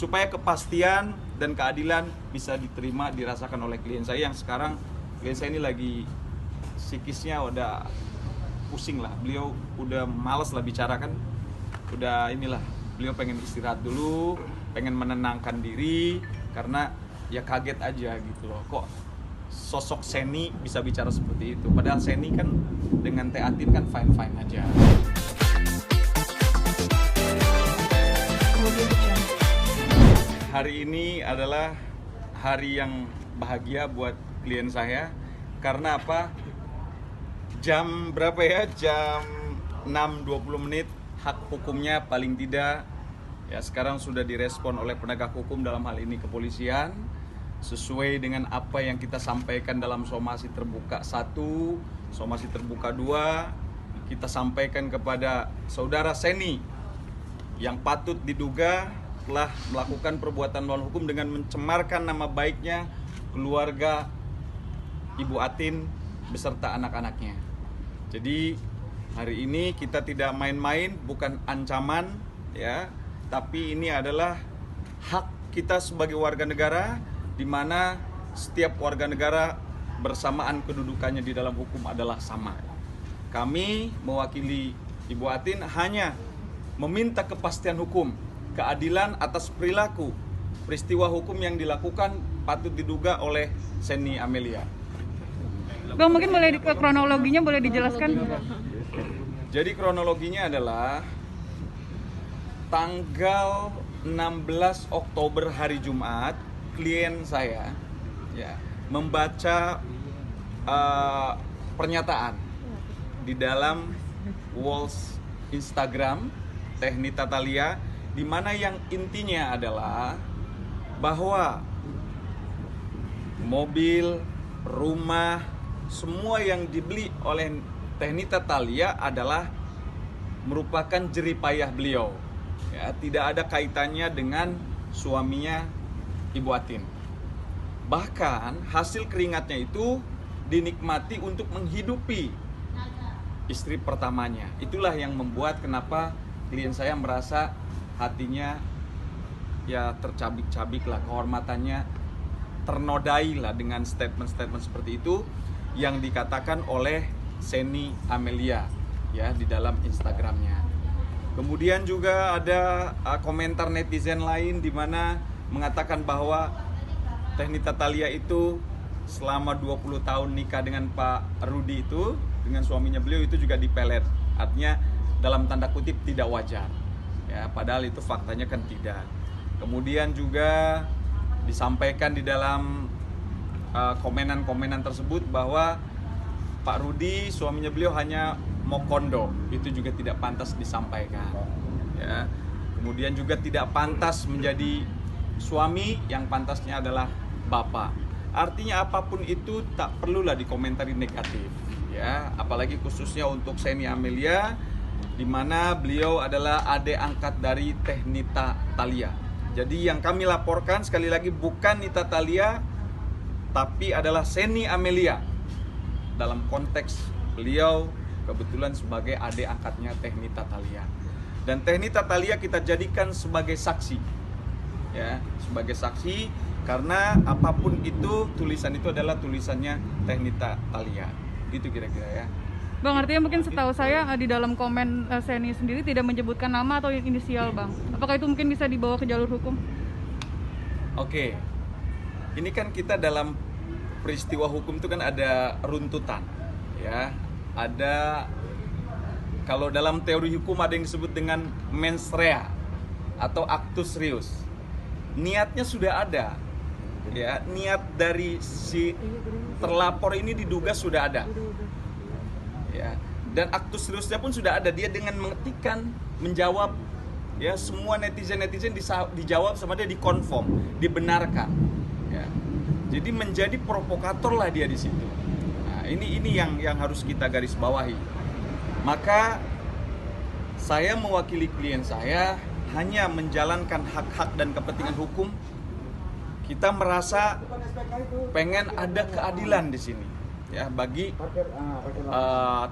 supaya kepastian dan keadilan bisa diterima, dirasakan oleh klien saya yang sekarang klien saya ini lagi psikisnya udah pusing lah, beliau udah malas lah bicara kan, udah inilah, beliau pengen istirahat dulu, pengen menenangkan diri karena ya kaget aja gitu loh, kok sosok Seni bisa bicara seperti itu, padahal Seni kan dengan Teatin kan fine-fine aja. Hari ini adalah hari yang bahagia buat klien saya. Karena apa? Jam berapa ya? Jam 6.20 hak hukumnya paling tidak ya sekarang sudah direspon oleh penegak hukum, dalam hal ini kepolisian, sesuai dengan apa yang kita sampaikan dalam somasi terbuka 1, somasi terbuka 2. Kita sampaikan kepada saudara Seni yang patut diduga telah melakukan perbuatan melawan hukum dengan mencemarkan nama baiknya keluarga Ibu Atin beserta anak-anaknya. Jadi hari ini kita tidak main-main, bukan ancaman ya, tapi ini adalah hak kita sebagai warga negara, di mana setiap warga negara bersamaan kedudukannya di dalam hukum adalah sama. Kami mewakili Ibu Atin hanya meminta kepastian hukum, keadilan atas peristiwa hukum yang dilakukan patut diduga oleh Seni Amelia. Bang, mungkin boleh kronologinya boleh dijelaskan? Jadi kronologinya adalah tanggal 16 Oktober hari Jumat, klien saya ya membaca pernyataan di dalam walls Instagram Techni Tatalia, di mana yang intinya adalah bahwa mobil, rumah, semua yang dibeli oleh Techni Tatalia adalah merupakan jeripayah beliau. Ya, tidak ada kaitannya dengan suaminya Ibu Atin. Bahkan hasil keringatnya itu dinikmati untuk menghidupi istri pertamanya. Itulah yang membuat kenapa klien saya merasa hatinya ya tercabik-cabik lah, kehormatannya ternodai lah dengan statement-statement seperti itu yang dikatakan oleh Seni Amelia ya di dalam Instagramnya. Kemudian juga ada komentar netizen lain di mana mengatakan bahwa Techni Tatalia itu selama 20 tahun nikah dengan Pak Rudi itu, dengan suaminya beliau itu juga dipelet. Artinya dalam tanda kutip tidak wajar. Ya, padahal itu faktanya kan tidak. Kemudian juga disampaikan di dalam komenan-komenan tersebut bahwa Pak Rudi suaminya beliau hanya mau kondo, itu juga tidak pantas disampaikan. Ya. Kemudian juga tidak pantas menjadi suami, yang pantasnya adalah bapak. Artinya apapun itu tak perlulah dikomentari negatif. Ya, apalagi khususnya untuk Seni Amelia, di mana beliau adalah adik angkat dari Techni Tatalia. Jadi yang kami laporkan sekali lagi bukan Nita Thalia, tapi adalah Seni Amelia. Dalam konteks beliau kebetulan sebagai adik angkatnya Techni Tatalia. Dan Techni Tatalia kita jadikan sebagai saksi. Ya, sebagai saksi karena apapun itu tulisan itu adalah tulisannya Techni Tatalia. Gitu kira-kira ya. Bang, artinya mungkin setahu saya di dalam komen Seni sendiri tidak menyebutkan nama atau inisial, Bang. Apakah itu mungkin bisa dibawa ke jalur hukum? Oke. Ini kan kita dalam peristiwa hukum itu kan ada runtutan, ya. Ada, kalau dalam teori hukum ada yang disebut dengan mens rea atau actus reus. Niatnya sudah ada. Ya, niat dari si terlapor ini diduga sudah ada. Ya, dan actus reusnya pun sudah ada, dia dengan mengetikkan, menjawab ya semua netizen dijawab sama dia, dikonfirm, dibenarkan ya. Jadi menjadi provokator lah dia di situ. Nah, ini yang harus kita garis bawahi. Maka saya mewakili klien saya hanya menjalankan hak-hak dan kepentingan hukum. Kita merasa pengen ada keadilan di sini. Ya, bagi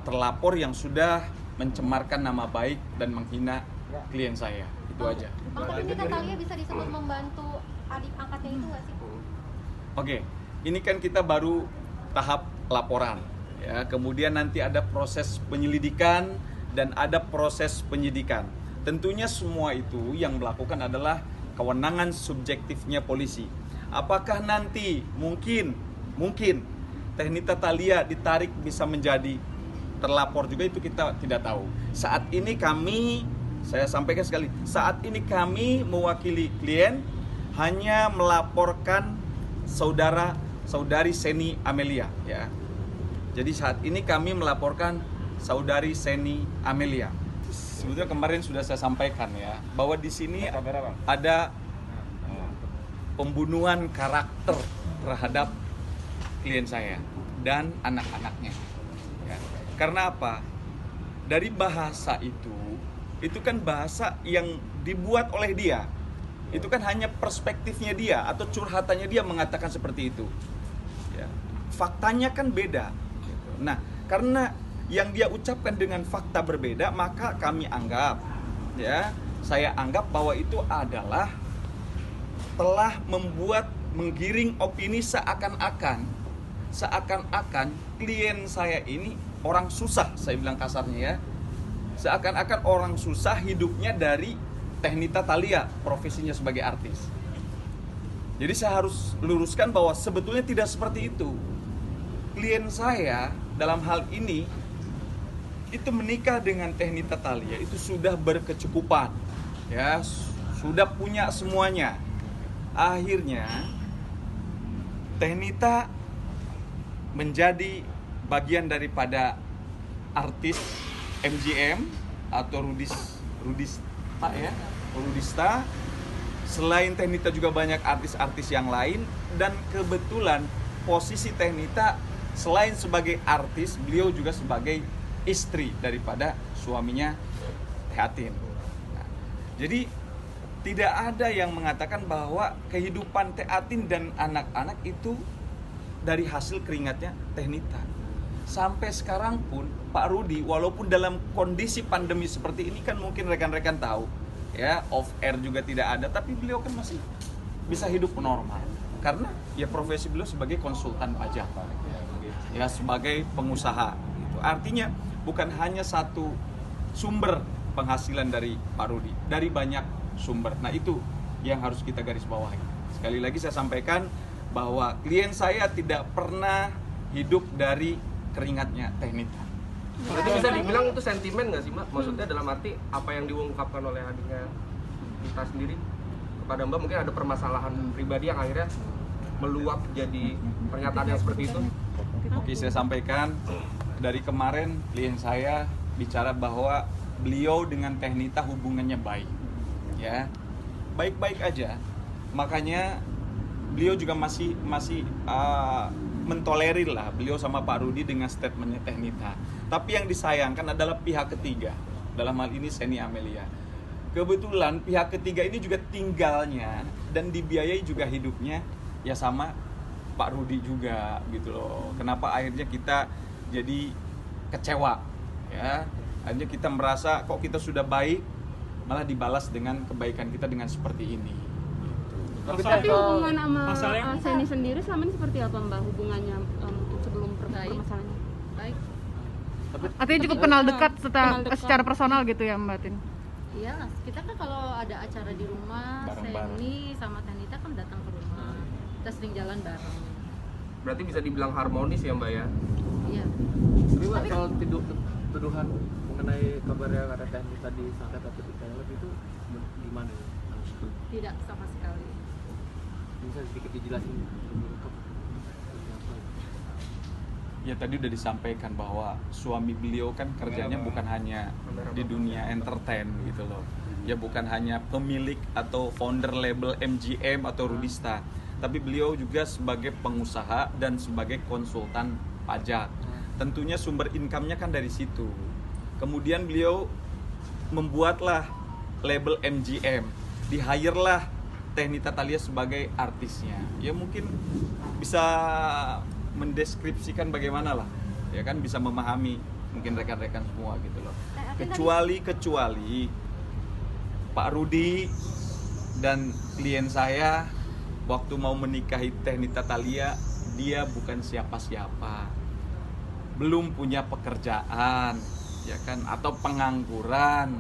terlapor yang sudah mencemarkan nama baik dan menghina klien saya. Itu aja. Bang, tapi ini Natalia bisa disebut membantu adik angkatnya itu nggak sih? Oke, ini kan kita baru tahap laporan, ya. Kemudian nanti ada proses penyelidikan dan ada proses penyidikan. Tentunya semua itu yang melakukan adalah kewenangan subjektifnya polisi. Apakah nanti mungkin Teh Nita Thalia ditarik bisa menjadi terlapor juga, itu kita tidak tahu. Saat ini saya sampaikan sekali, saat ini kami mewakili klien hanya melaporkan saudari Seni Amelia, ya. Jadi saat ini kami melaporkan saudari Seni Amelia. Sebetulnya kemarin sudah saya sampaikan, ya, bahwa di sini ada pembunuhan karakter terhadap klien saya dan anak-anaknya, ya. Karena apa? Dari bahasa itu kan bahasa yang dibuat oleh dia. Itu kan hanya perspektifnya dia atau curhatannya dia mengatakan seperti itu, ya. Faktanya kan beda, gitu. Nah, karena yang dia ucapkan dengan fakta berbeda, maka kami anggap, ya, saya anggap bahwa itu adalah telah menggiring opini seakan-akan klien saya ini orang susah, saya bilang kasarnya, ya. Seakan-akan orang susah hidupnya dari Teh Nita Thalia, profesinya sebagai artis. Jadi saya harus luruskan bahwa sebetulnya tidak seperti itu. Klien saya dalam hal ini itu menikah dengan Teh Nita Thalia itu sudah berkecukupan, ya, sudah punya semuanya. Akhirnya Teh Nita menjadi bagian daripada artis MGM atau Rudista, ya, Rudista. Selain Teh Nita juga banyak artis-artis yang lain, dan kebetulan posisi Teh Nita selain sebagai artis, beliau juga sebagai istri daripada suaminya Teh Atin. Nah, jadi tidak ada yang mengatakan bahwa kehidupan Teh Atin dan anak-anak itu dari hasil keringatnya Teh Nita. Sampai sekarang pun Pak Rudi, walaupun dalam kondisi pandemi seperti ini kan mungkin rekan-rekan tahu, ya, off air juga tidak ada, tapi beliau kan masih bisa hidup normal karena ya profesi beliau sebagai konsultan pajak, ya, sebagai pengusaha, gitu. Artinya bukan hanya satu sumber penghasilan dari Pak Rudi, dari banyak sumber. Nah, itu yang harus kita garis bawahi. Sekali lagi saya sampaikan bahwa klien saya tidak pernah hidup dari keringatnya Teh Nita. Berarti bisa dibilang itu sentimen nggak sih, Mbak? Maksudnya dalam arti apa yang diungkapkan oleh adiknya kita sendiri kepada Mbak, mungkin ada permasalahan pribadi yang akhirnya meluap jadi pernyataan yang seperti itu? Oke, saya sampaikan dari kemarin klien saya bicara bahwa beliau dengan Teh Nita hubungannya baik, ya, baik-baik aja. Makanya beliau juga masih mentolerir lah beliau sama Pak Rudi dengan statementnya Teh Nita. Tapi yang disayangkan adalah pihak ketiga, dalam hal ini Seni Amelia. Kebetulan pihak ketiga ini juga tinggalnya dan dibiayai juga hidupnya ya sama Pak Rudi juga, gitu loh. Kenapa akhirnya kita jadi kecewa, ya? Akhirnya kita merasa kok kita sudah baik malah dibalas dengan kebaikan kita dengan seperti ini. Tapi hubungan sama Seni sendiri selama ini seperti apa, Mbak, hubungannya sebelum permasalahannya? Baik. Artinya cukup kenal dekat secara personal gitu ya, Mbak Tin? Iya, kita kan kalau ada acara di rumah, Bareng-bareng. Seni sama Teh Nita kan datang ke rumah. Kita sering jalan bareng. Berarti bisa dibilang harmonis ya, Mbak, ya? Iya. Tapi Mbak, soal tuduhan mengenai kabarnya ada Teh Nita disangkat atau ditolak itu gimana ya? Tidak sama sekali. Bisa sedikit dijelasin Ya, tadi udah disampaikan bahwa suami beliau kan kerjanya bukan hanya di dunia entertain, gitu loh. Ya, bukan hanya pemilik atau founder label MGM atau Rudista, tapi beliau juga sebagai pengusaha dan sebagai konsultan pajak. Tentunya sumber income-nya kan dari situ. Kemudian beliau membuatlah label MGM, di-hire lah Teh Nita Thalia sebagai artisnya. Ya, mungkin bisa mendeskripsikan bagaimana lah, ya kan, bisa memahami mungkin rekan-rekan semua, gitu loh. Kecuali Pak Rudi dan klien saya waktu mau menikahi Teh Nita Thalia, dia bukan siapa-siapa, belum punya pekerjaan, ya kan, atau pengangguran.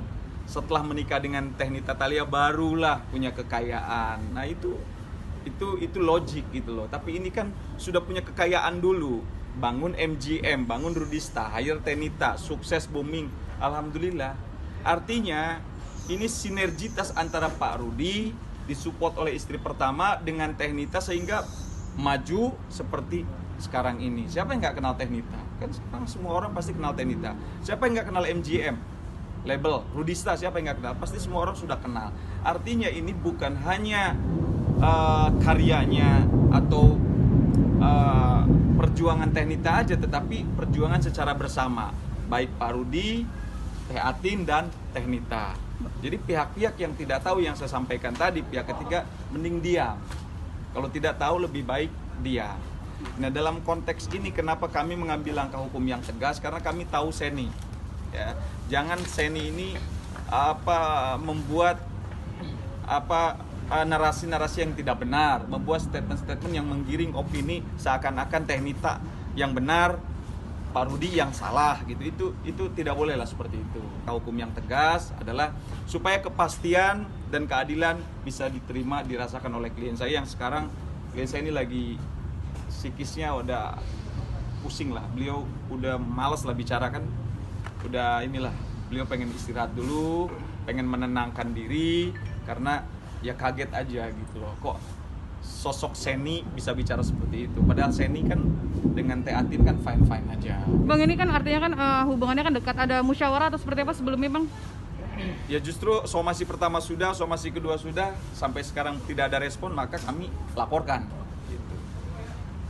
Setelah menikah dengan Teh Nita Thalia barulah punya kekayaan. Nah itu logik gitu loh. Tapi ini kan sudah punya kekayaan dulu, bangun MGM, bangun Rudista, hire Teh Nita, sukses booming, alhamdulillah. Artinya ini sinergitas antara Pak Rudi disupport oleh istri pertama dengan Teh Nita sehingga maju seperti sekarang ini. Siapa yang nggak kenal Teh Nita? Kan sekarang semua orang pasti kenal Teh Nita. Siapa yang nggak kenal MGM? Label Rudista, siapa yang nggak kenal? Pasti semua orang sudah kenal. Artinya ini bukan hanya karyanya atau perjuangan Teh Nita aja, tetapi perjuangan secara bersama, baik Pak Rudi, Teh Atin, dan Teh Nita. Jadi pihak-pihak yang tidak tahu yang saya sampaikan tadi, pihak ketiga, mending diam. Kalau tidak tahu lebih baik diam. Nah dalam konteks ini kenapa kami mengambil langkah hukum yang tegas? Karena kami tahu Seni, ya. Jangan Seni ini membuat narasi-narasi yang tidak benar, membuat statement-statement yang menggiring opini seakan-akan Teh Nita yang benar, Pak Rudi yang salah gitu. Itu tidak boleh lah seperti itu. Hukum yang tegas adalah supaya kepastian dan keadilan bisa diterima, dirasakan oleh klien saya yang sekarang klien saya ini lagi psikisnya udah pusing lah. Beliau udah malas lah bicara kan. Udah inilah, beliau pengen istirahat dulu, pengen menenangkan diri karena ya kaget aja gitu loh. Kok sosok Seni bisa bicara seperti itu? Padahal Seni kan dengan Teh Atin kan fine-fine aja. Bang, ini kan artinya kan hubungannya kan dekat. Ada musyawarah atau seperti apa sebelumnya, Bang? Ya justru somasi pertama sudah, somasi kedua sudah, sampai sekarang tidak ada respon, maka kami laporkan gitu.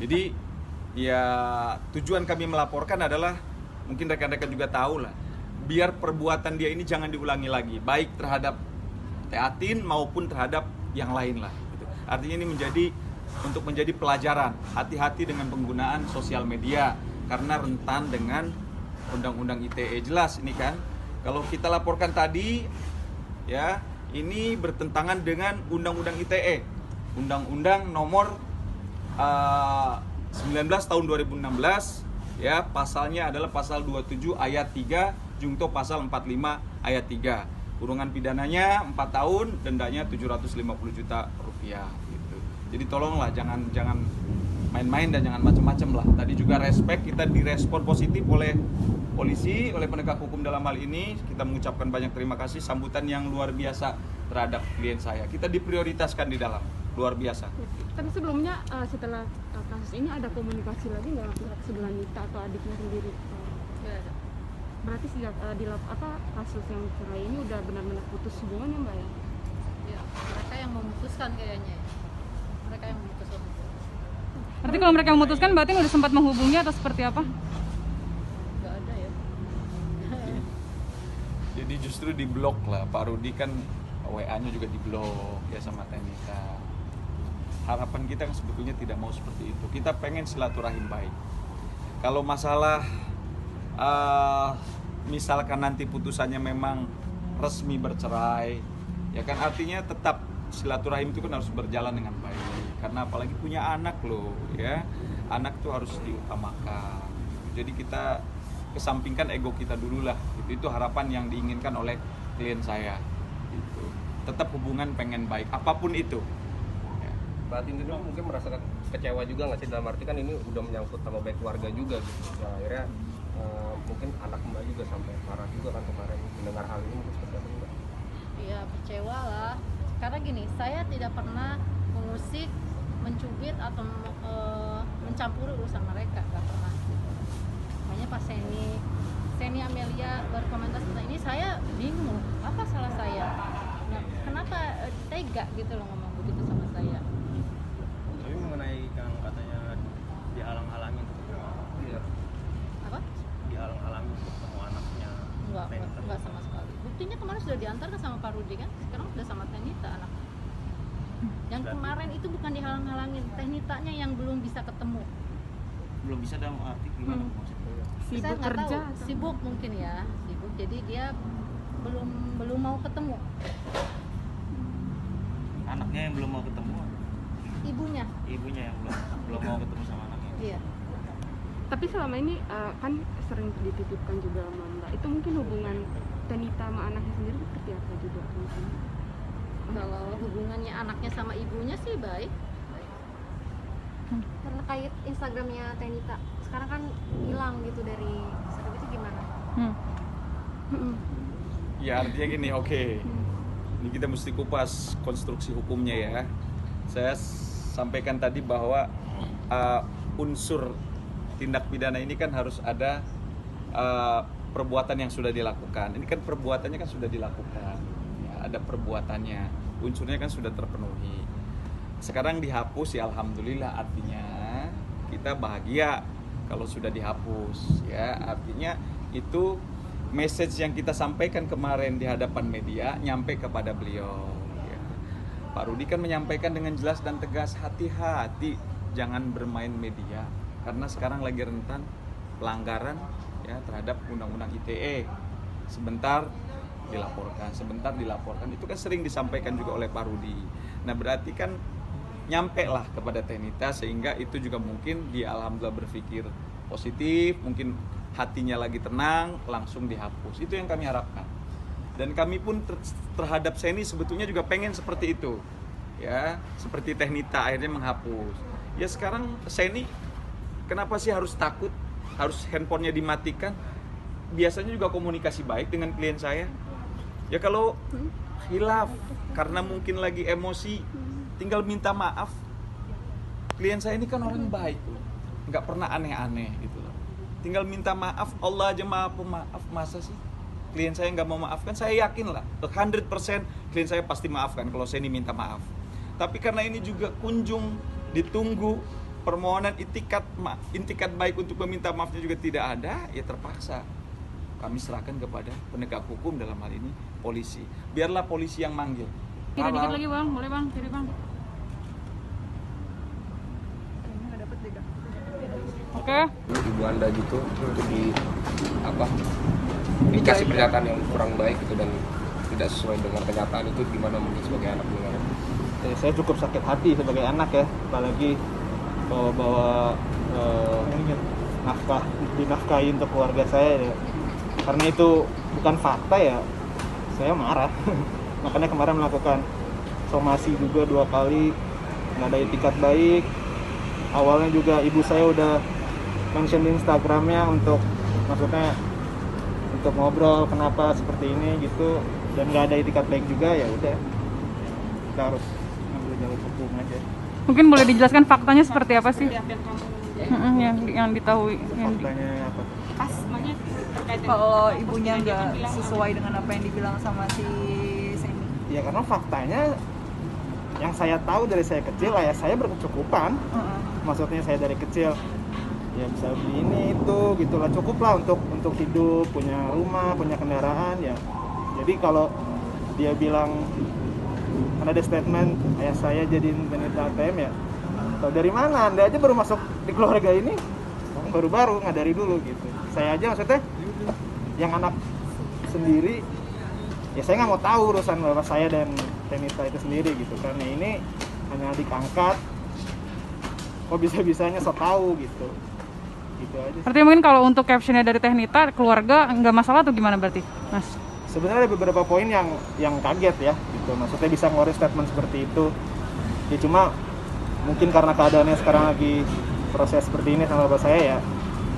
Jadi ya tujuan kami melaporkan adalah, mungkin rekan-rekan juga tahu lah, biar perbuatan dia ini jangan diulangi lagi, baik terhadap Teh Atin maupun terhadap yang lain lah gitu. Artinya ini untuk menjadi pelajaran, hati-hati dengan penggunaan sosial media karena rentan dengan undang-undang ITE. Jelas ini kan, kalau kita laporkan tadi ya, ini bertentangan dengan undang-undang ITE, Undang-Undang Nomor 19 tahun 2016 ya, pasalnya adalah pasal 27 ayat 3 jungto pasal 45 ayat 3. Kurungan pidananya 4 tahun, dendanya 750 juta rupiah gitu. Jadi tolonglah jangan main-main dan jangan macam-macam lah. Tadi juga kita direspon positif oleh polisi, oleh penegak hukum dalam hal ini. Kita mengucapkan banyak terima kasih, sambutan yang luar biasa terhadap klien saya. Kita diprioritaskan di dalam, luar biasa. Tapi sebelumnya setelah kasus ini ada komunikasi lagi nggak pihak sebelah Nita atau adiknya sendiri? Berarti sejak kasus yang cerai ini udah benar-benar putus hubungannya, Mbak ya? Ya, mereka yang memutuskan kayaknya. Mereka yang memutuskan. Berarti kalau mereka memutuskan berarti udah sempat menghubungi atau seperti apa? Nggak ada ya. Jadi justru diblok lah, Pak Rudi kan WA-nya juga diblok ya sama Teh Nita. Harapan kita kan sebetulnya tidak mau seperti itu. Kita pengen silaturahim baik. Kalau masalah misalkan nanti putusannya memang resmi bercerai, ya kan artinya tetap silaturahim itu kan harus berjalan dengan baik. Karena apalagi punya anak loh, ya, anak tuh harus diutamakan. Jadi kita kesampingkan ego kita dulu lah. Itu harapan yang diinginkan oleh klien saya. Gitu. Tetap hubungan pengen baik, apapun itu. Ya. Mbak Atin ini mungkin merasakan kecewa juga nggak sih, dalam arti kan ini udah menyangkut sama baik keluarga juga gitu. Nah, akhirnya mungkin anak Mbak juga sampai marah juga kan kemarin mendengar hal ini, mungkin seperti apa Mbak? Iya, kecewa lah. Karena gini, saya tidak pernah mengusik, mencubit atau mencampuri urusan mereka, nggak pernah. Makanya pas Seni Amelia berkomentar seperti ini, saya bingung, apa salah saya? Nah, kenapa tega gitu loh ngomong begitu sama saya? Tapi mengenai yang katanya dihalang-halangin, Iya. Apa? dihalang-halangin untuk ketemu anaknya. Enggak sama sekali. Buktinya kemarin sudah diantarkan sama Pak Rudi kan, sekarang sudah sama Teh Nita anak. Yang kemarin itu bukan dihalang-halangin, Teh Nitanya yang belum bisa ketemu. Belum bisa dalam arti gimana maksudnya? Sibuk Saya nggak kerja tahu, atau- sibuk mungkin ya, sibuk. Jadi dia belum mau ketemu. anaknya yang belum mau ketemu. Ibunya. Ibunya yang belum mau ketemu sama anaknya. Iya. Tapi selama ini kan sering dititipkan juga sama Mbak. Itu mungkin hubungan Tenita sama anaknya sendiri seperti apa juga mungkin? Kalau hubungannya anaknya sama ibunya sih baik. Karena kait Instagramnya Tenita sekarang kan hilang gitu dari Instagram, itu gimana? Ya artinya gini, oke. Ini kita mesti kupas konstruksi hukumnya ya. Saya sampaikan tadi bahwa unsur tindak pidana ini kan harus ada perbuatan yang sudah dilakukan. Ini kan perbuatannya kan sudah dilakukan. Ya, ada perbuatannya, unsurnya kan sudah terpenuhi. Sekarang dihapus ya alhamdulillah, artinya kita bahagia kalau sudah dihapus ya. Artinya itu message yang kita sampaikan kemarin di hadapan media nyampe kepada beliau ya. Pak Rudi kan menyampaikan dengan jelas dan tegas, hati-hati jangan bermain media karena sekarang lagi rentan pelanggaran ya terhadap undang-undang ITE. Sebentar dilaporkan, itu kan sering disampaikan juga oleh Pak Rudi. Nah berarti kan nyampe lah kepada Tenita sehingga itu juga mungkin dia alhamdulillah berpikir positif, mungkin hatinya lagi tenang, langsung dihapus. Itu yang kami harapkan. Dan kami pun terhadap Seni sebetulnya juga pengen seperti itu. Ya, seperti Tenita akhirnya menghapus. Ya sekarang Seni kenapa sih harus takut? Harus handphonenya dimatikan? Biasanya juga komunikasi baik dengan klien saya. Ya kalau hilaf karena mungkin lagi emosi, tinggal minta maaf. Klien saya ini kan orang baik, nggak pernah aneh-aneh gitu loh. Tinggal minta maaf, Allah aja maha pemaaf. Masa sih klien saya nggak mau maafkan? Saya yakin lah 100% klien saya pasti maafkan kalau saya ini minta maaf. Tapi karena ini juga kunjung ditunggu permohonan intikat baik untuk meminta maafnya juga tidak ada, ya terpaksa kami serahkan kepada penegak hukum, dalam hal ini polisi. Biarlah polisi yang manggil. Kiri dikit lagi bang, boleh bang, kiri bang. Oke. Ibu Anda gitu untuk dikasih pernyataan yang kurang baik gitu dan tidak sesuai dengan kenyataan, itu gimana mungkin sebagai anak dengar? Saya cukup sakit hati sebagai anak ya, apalagi bawa nafkah dinafkahi untuk keluarga saya ya. Karena itu bukan fakta ya, saya marah. Makanya kemarin melakukan somasi juga 2 kali, nggak ada etikat baik. Awalnya juga ibu saya udah mention di Instagramnya untuk maksudnya untuk ngobrol kenapa seperti ini gitu, dan nggak ada etikat baik juga. Ya udah, kita harus ngambil jalur hukum aja. Mungkin boleh dijelaskan faktanya seperti apa sih? Yang ditahui. Faktanya apa? Pas makanya terkait dengan Kalau ibunya nggak sesuai dengan apa yang dibilang sama si Seni. Ya karena faktanya yang saya tahu dari saya kecil, ayah saya berkecukupan. Maksudnya saya dari kecil ya bisa beli ini itu gitulah, cukup lah untuk hidup, punya rumah, punya kendaraan ya. Jadi kalau dia bilang kan ada statement ayah saya jadiin Tenita ATM ya, tahu dari mana? Anda aja baru masuk di keluarga ini baru-baru, ngadari dulu gitu. Saya aja maksudnya yang anak sendiri ya saya nggak mau tahu urusan bapak saya dan Tenita itu sendiri gitu, karena ini hanya adik angkat, kok bisa-bisanya so tahu gitu aja. Artinya mungkin kalau untuk captionnya dari Tenita, keluarga nggak masalah atau gimana berarti, Mas? Sebenarnya ada beberapa poin yang kaget ya gitu, maksudnya bisa ngeluarin statement seperti itu ya, cuma mungkin karena keadaannya sekarang lagi proses seperti ini sama bapak saya ya.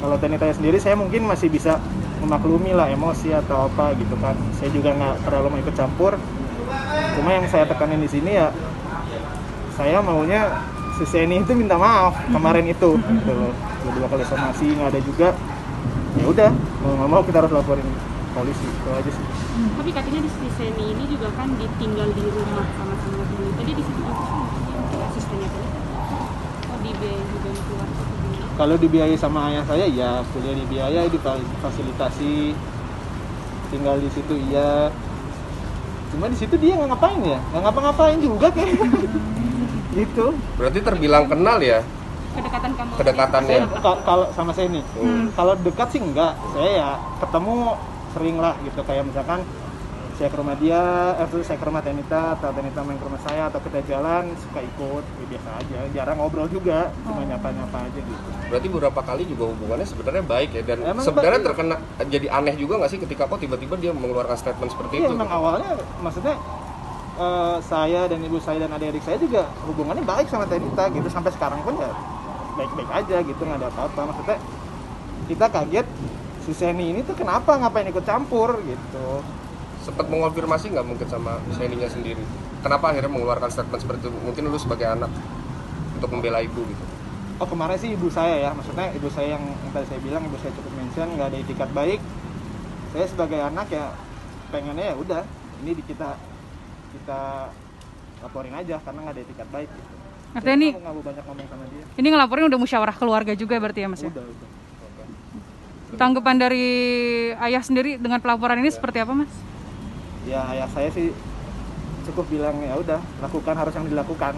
Kalau Tenita sendiri saya mungkin masih bisa memaklumi lah emosi atau apa gitu kan, saya juga nggak terlalu mau ikut campur. Cuma yang saya tekanin di sini ya, saya maunya si Seni itu minta maaf kemarin itu gitu loh. 2 kali somasi nggak ada juga, ya udah mau nggak mau kita harus laporin polisi, itu aja sih. Tapi katanya di Seni ini juga kan ditinggal di rumah sama-sama Tenita. Tadi di situ asistennya Tenita. Oh, dibiayai juga keluar. Kalau dibiayai sama ayah saya ya, kuliah dibiayai, difasilitasi, tinggal di situ iya. Cuma di situ dia nggak ngapain ya, nggak ngapa-ngapain juga kayak gitu. Berarti terbilang kenal ya kedekatannya. Kalau sama saya nih, kalau dekat sih enggak. Saya ya ketemu sering lah gitu, kayak misalkan saya ke rumah dia, saya ke rumah Tenita atau Tenita main ke rumah saya atau kita jalan suka ikut, ya biasa aja, jarang ngobrol juga, cuma nyapa-nyapa aja gitu. Berarti beberapa kali juga hubungannya sebenarnya baik ya, dan Emang sebenarnya baik. terkena jadi aneh juga nggak sih ketika kok tiba-tiba dia mengeluarkan statement seperti Iya itu? emang awalnya maksudnya saya dan ibu saya dan adik-adik saya juga hubungannya baik sama Tenita gitu, sampai sekarang pun ya baik-baik aja gitu, nggak ada apa-apa. Maksudnya kita kaget si Seni ini tuh kenapa ngapain ikut campur gitu. Sempat mengonfirmasi nggak mungkin sama Seninya sendiri? Kenapa akhirnya mengeluarkan statement seperti itu? Mungkin lu sebagai anak untuk membela ibu gitu. Oh kemarin sih ibu saya ya, maksudnya ibu saya yang tadi saya bilang, ibu saya cukup mention nggak ada etikat baik. Saya sebagai anak ya pengennya ya udah ini kita laporin aja karena nggak ada etikat baik gitu. Artinya ini Aku nggak mau banyak ngomong sama dia. ini ngelaporin udah musyawarah keluarga juga berarti ya Mas ya? Udah. Tanggapan dari ayah sendiri dengan pelaporan ini seperti apa Mas? Ya ayah saya sih cukup bilang ya udah lakukan harus yang dilakukan.